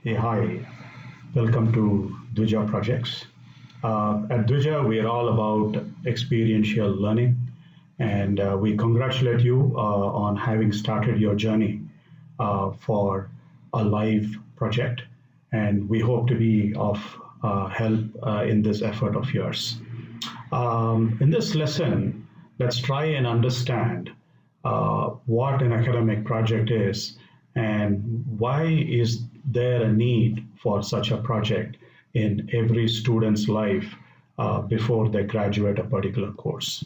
Hey, hi. Welcome to Dvija Projects. At Dvija, we are all about experiential learning, and we congratulate you on having started your journey for a live project, and we hope to be of help in this effort of yours. In this lesson, let's try and understand what an academic project is and why is there a need for such a project in every student's life before they graduate a particular course.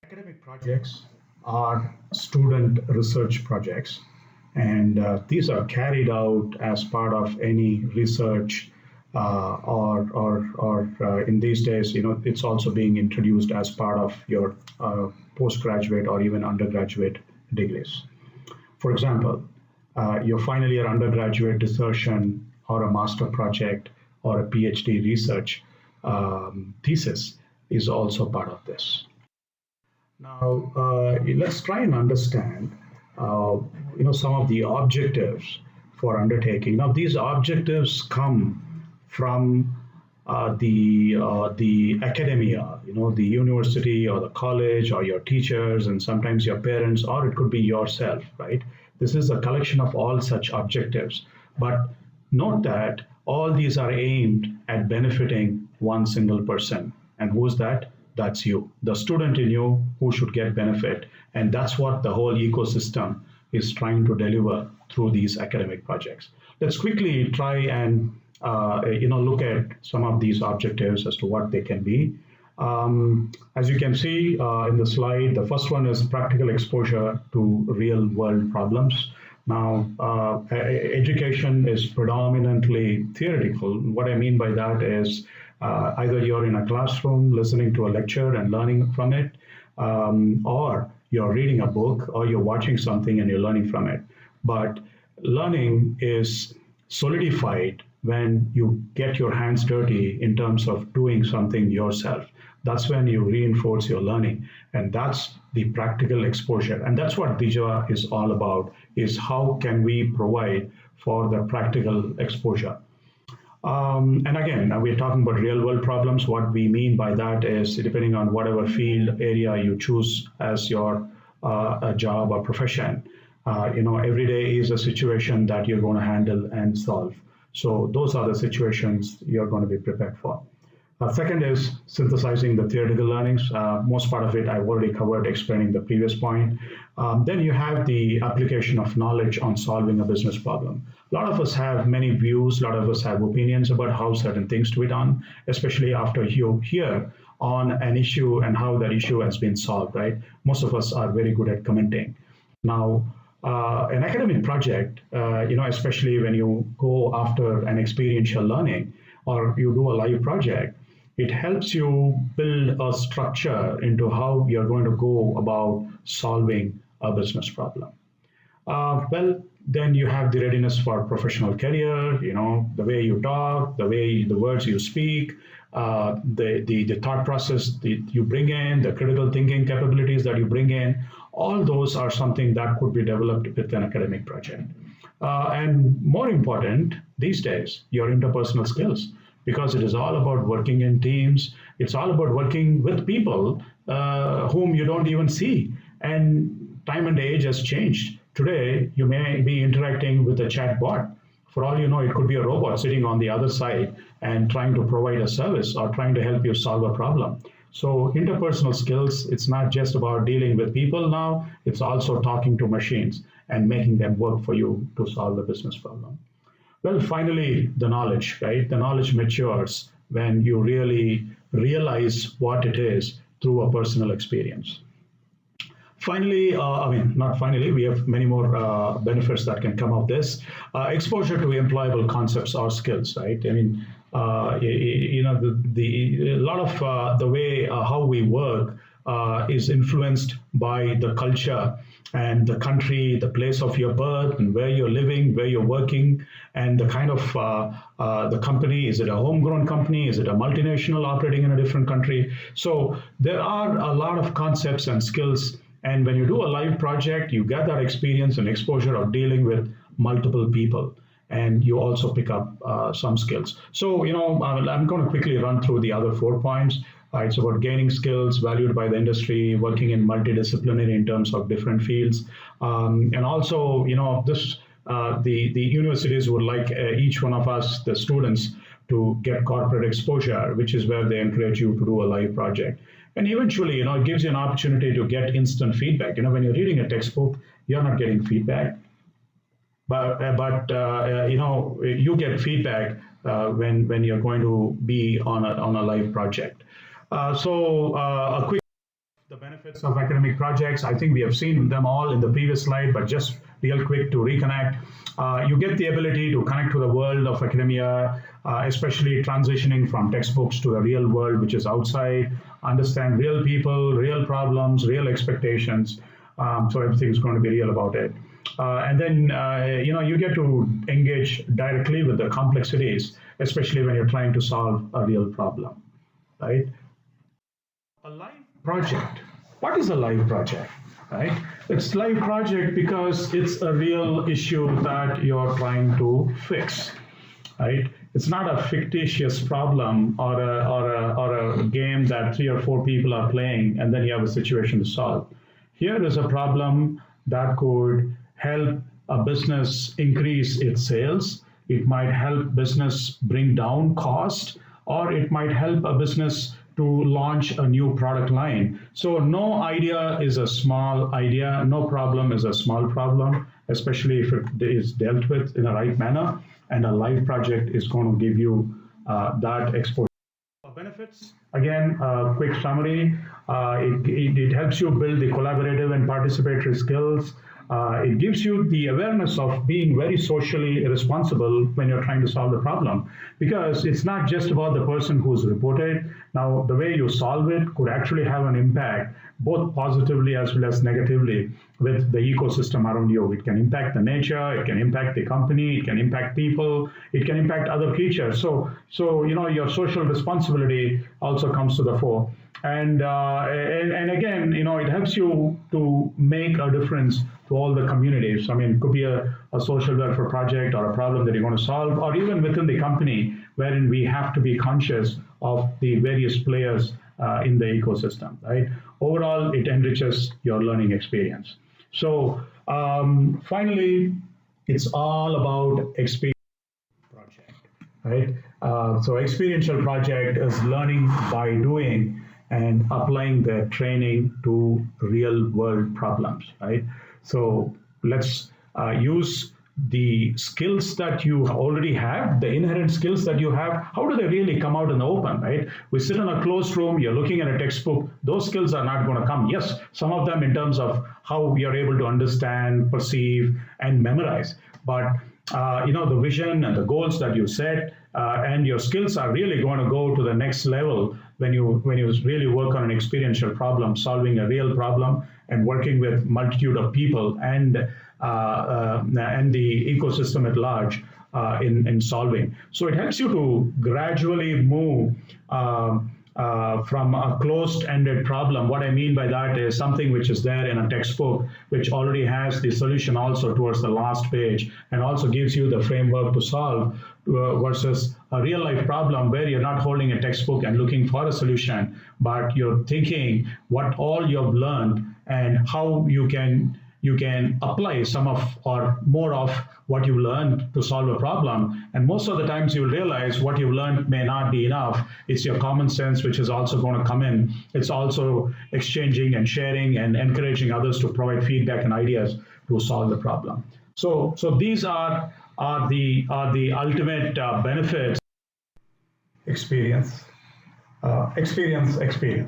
Academic projects are student research projects, and these are carried out as part of any research, or in these days, it's also being introduced as part of your postgraduate or even undergraduate degrees. For example, your final year undergraduate dissertation or a master project or a Ph.D. research thesis is also part of this. Now, let's try and understand, some of the objectives for undertaking. Now, these objectives come from the academia, the university or the college or your teachers and sometimes your parents, or it could be yourself, right? This is a collection of all such objectives. But note that all these are aimed at benefiting one single person. And who's that? That's you, the student in you who should get benefit. And that's what the whole ecosystem is trying to deliver through these academic projects. Let's quickly try and look at some of these objectives as to what they can be. As you can see in the slide, the first one is practical exposure to real world problems. Now, education is predominantly theoretical. What I mean by that is either you're in a classroom listening to a lecture and learning from it, or you're reading a book, or you're watching something and you're learning from it. But learning is solidified when you get your hands dirty in terms of doing something yourself. That's when you reinforce your learning, and that's the practical exposure. And that's what Dija is all about, is how can we provide for the practical exposure. And again, we're talking about real world problems. What we mean by that is, depending on whatever field area you choose as your a job or profession, every day is a situation that you're going to handle and solve. So those are the situations you're going to be prepared for. Second is synthesizing the theoretical learnings. Most part of it I've already covered explaining the previous point. Then you have the application of knowledge on solving a business problem. A lot of us have many views, a lot of us have opinions about how certain things to be done, especially after you hear on an issue and how that issue has been solved, right? Most of us are very good at commenting. Now, an academic project, especially when you go after an experiential learning or you do a live project, it helps you build a structure into how you're going to go about solving a business problem. Then you have the readiness for professional career, the way you talk, the words you speak, the thought process that you bring in, the critical thinking capabilities that you bring in. All those are something that could be developed with an academic project. And more important these days, your interpersonal skills, because it is all about working in teams. It's all about working with people whom you don't even see. And time and age has changed. Today, you may be interacting with a chat bot. For all you know, it could be a robot sitting on the other side and trying to provide a service or trying to help you solve a problem. So interpersonal skills, it's not just about dealing with people now, it's also talking to machines and making them work for you to solve the business problem. Well, finally, the knowledge, right? The knowledge matures when you really realize what it is through a personal experience. Finally, not finally, we have many more benefits that can come of this. Exposure to employable concepts or skills, right? I mean, a lot of the way how we work is influenced by the culture and the country, the place of your birth, and where you're living, where you're working, and the kind of the company. Is it a homegrown company? Is it a multinational operating in a different country? So there are a lot of concepts and skills. And when you do a live project, you get that experience and exposure of dealing with multiple people. and you also pick up some skills. So, I'm going to quickly run through the other 4 points. It's about gaining skills valued by the industry, working in multidisciplinary in terms of different fields, and also, this the universities would like each one of us, the students, to get corporate exposure, which is where they encourage you to do a live project. And eventually, it gives you an opportunity to get instant feedback. When you're reading a textbook, you're not getting feedback, but you get feedback when you're going to be on a live project. A quick the benefits of academic projects. I think we have seen them all in the previous slide, but just real quick to reconnect. You get the ability to connect to the world of academia, especially transitioning from textbooks to the real world, which is outside, understand real people, real problems, real expectations. So everything is going to be real about it. And then, you get to engage directly with the complexities, especially when you're trying to solve a real problem, right? A live project. What is a live project? Right? It's live project because it's a real issue that you're trying to fix. Right? It's not a fictitious problem or a game that 3 or 4 people are playing and then you have a situation to solve. Here is a problem that could help a business increase its sales. It might help business bring down cost, or it might help a business to launch a new product line. So no idea is a small idea, no problem is a small problem, especially if it is dealt with in the right manner. And a live project is going to give you that exposure. Benefits, again, quick summary. It helps you build the collaborative and participatory skills. It gives you the awareness of being very socially responsible when you're trying to solve the problem, because it's not just about the person who's reported. Now, the way you solve it could actually have an impact, both positively as well as negatively, with the ecosystem around you. It can impact the nature, it can impact the company, it can impact people, it can impact other creatures. So your social responsibility also comes to the fore. And again, it helps you to make a difference to all the communities. I mean, it could be a social welfare project or a problem that you want to solve, or even within the company, wherein we have to be conscious of the various players in the ecosystem, right? Overall, it enriches your learning experience. So finally, it's all about experience project, right? So experiential project is learning by doing and applying the training to real world problems, right? So let's use the skills that you already have, the inherent skills that you have. How do they really come out in the open, right? We sit in a closed room, you're looking at a textbook, those skills are not going to come. Yes, some of them in terms of how you're able to understand, perceive, and memorize. But the vision and the goals that you set and your skills are really going to go to the next level when you really work on an experiential problem, solving a real problem, and working with multitude of people and the ecosystem at large in solving. So it helps you to gradually move from a closed-ended problem. What I mean by that is something which is there in a textbook, which already has the solution also towards the last page, and also gives you the framework to solve, versus a real-life problem where you're not holding a textbook and looking for a solution, but you're thinking what all you've learned and how you can apply some of or more of what you learned to solve a problem. And most of the times you'll realize what you've learned may not be enough. It's your common sense which is also going to come in. It's also exchanging and sharing and encouraging others to provide feedback and ideas to solve the problem. So these are the ultimate benefits. Experience,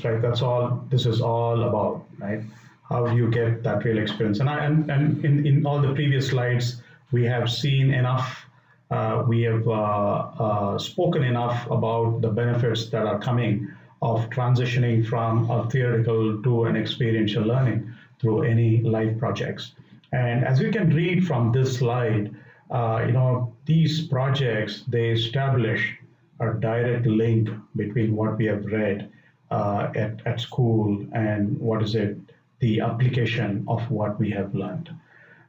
right? That's all this is all about, right? How do you get that real experience? And in all the previous slides, we have seen enough. We have spoken enough about the benefits that are coming of transitioning from a theoretical to an experiential learning through any live projects. And as you can read from this slide, these projects, they establish a direct link between what we have read at school and the application of what we have learned.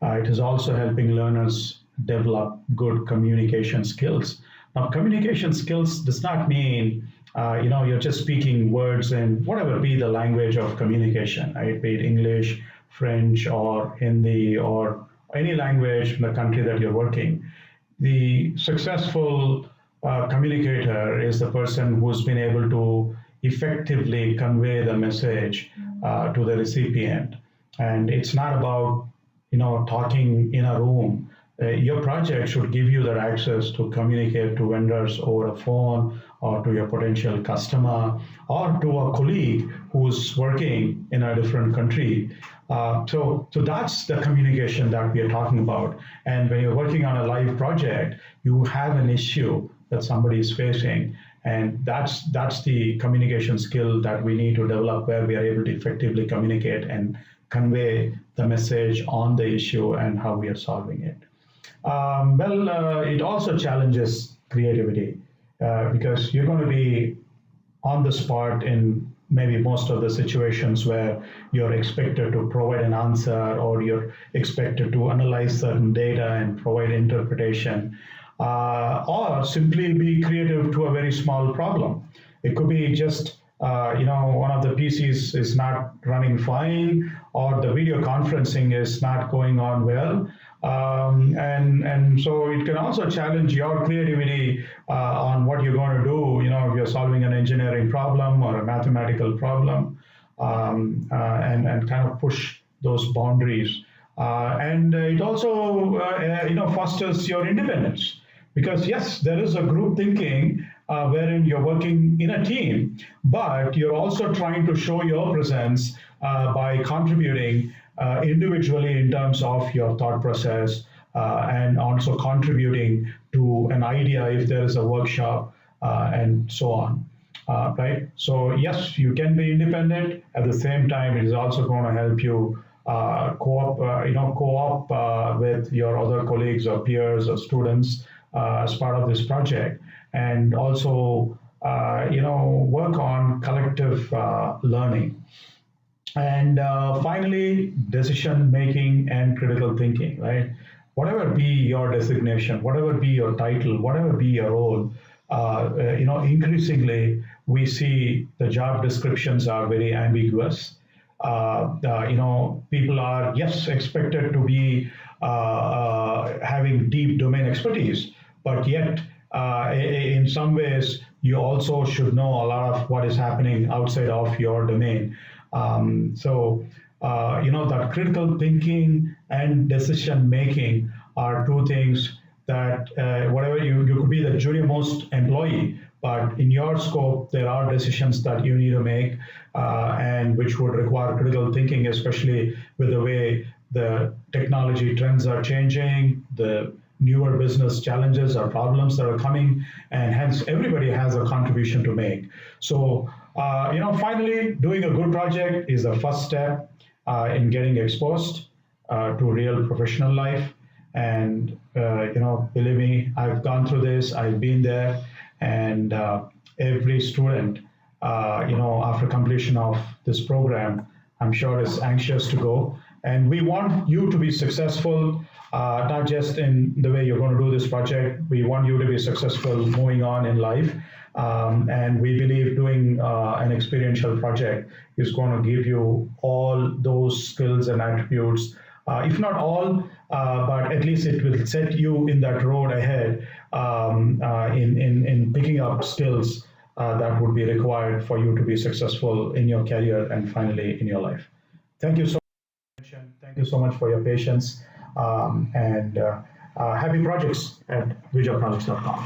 It is also helping learners develop good communication skills. Now, communication skills does not mean you're just speaking words in whatever be the language of communication, right? Be it English, French, or Hindi, or any language in the country that you're working. The successful communicator is the person who's been able to effectively convey the message to the recipient. And it's not about talking in a room. Your project should give you that access to communicate to vendors over a phone, or to your potential customer, or to a colleague who's working in a different country. So that's the communication that we are talking about. And when you're working on a live project, you have an issue that somebody is facing, and that's the communication skill that we need to develop, where we are able to effectively communicate and convey the message on the issue and how we are solving it. It also challenges creativity, because you're going to be on the spot in maybe most of the situations where you're expected to provide an answer, or you're expected to analyze certain data and provide interpretation, or simply be creative to a very small problem. It could be just one of the PCs is not running fine, or the video conferencing is not going on well. And so it can also challenge your creativity on what you're going to do. If you're solving an engineering problem or a mathematical problem, and kind of push those boundaries. And it also fosters your independence, because yes, there is a group thinking wherein you're working in a team, but you're also trying to show your presence by contributing individually in terms of your thought process, and also contributing to an idea if there is a workshop, and so on. Right? So yes, you can be independent. At the same time, it is also going to help you co-op with your other colleagues or peers or students as part of this project, and also work on collective learning. And finally, decision making and critical thinking, right? Whatever be your designation, whatever be your title, whatever be your role, increasingly we see the job descriptions are very ambiguous. People are, yes, expected to be having deep domain expertise, but yet in some ways you also should know a lot of what is happening outside of your domain. That critical thinking and decision making are two things that whatever you could be the junior most employee, but in your scope, there are decisions that you need to make, and which would require critical thinking, especially with the way the technology trends are changing, the newer business challenges or problems that are coming, and hence everybody has a contribution to make. So, finally, doing a good project is the first step in getting exposed to real professional life. And believe me, I've gone through this. I've been there, and every student, after completion of this program, I'm sure is anxious to go. And we want you to be successful, not just in the way you're going to do this project. We want you to be successful moving on in life. And we believe doing an experiential project is going to give you all those skills and attributes, if not all, but at least it will set you in that road ahead, in picking up skills that would be required for you to be successful in your career and finally in your life. Thank you so much. Thank you so much for your patience, and happy projects at vijaprojects.com.